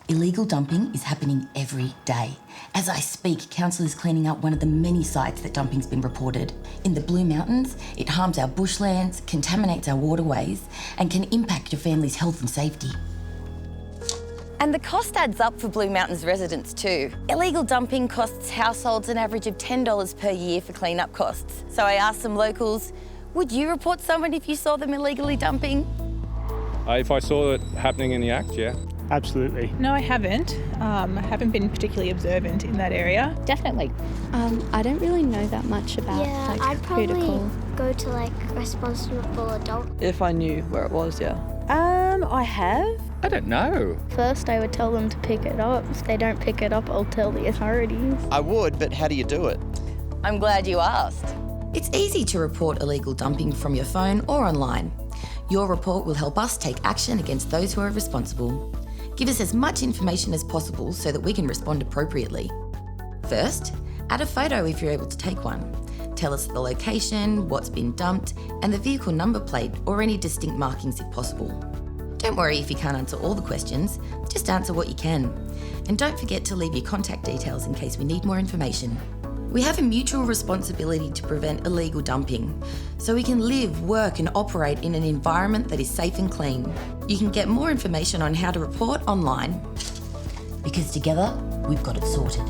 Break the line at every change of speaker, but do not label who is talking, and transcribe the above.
Illegal dumping is happening every day. As I speak, council is cleaning up one of the many sites that dumping's been reported. In the Blue Mountains, it harms our bushlands, contaminates our waterways, and can impact your family's health and safety. And the cost adds up for Blue Mountains residents too. Illegal dumping costs households an average of $10 per year for clean-up costs. So I asked some locals, would you report someone if you saw them illegally dumping?
If I saw it happening in the act, yeah.
Absolutely.
No, I haven't. I haven't been particularly observant in that area.
Definitely.
I don't really know that much about
I'd
who
probably
to call.
go to responsible adult.
If I knew where it was, yeah.
I have.
I don't know.
First, I would tell them to pick it up. If they don't pick it up, I'll tell the authorities.
I would, but how do you do it?
I'm glad you asked. It's easy to report illegal dumping from your phone or online. Your report will help us take action against those who are responsible. Give us as much information as possible so that we can respond appropriately. First, add a photo if you're able to take one. Tell us the location, what's been dumped, and the vehicle number plate or any distinct markings if possible. Don't worry if you can't answer all the questions, just answer what you can. And don't forget to leave your contact details in case we need more information. We have a mutual responsibility to prevent illegal dumping, so we can live, work and operate in an environment that is safe and clean. You can get more information on how to report online, because together we've got it sorted.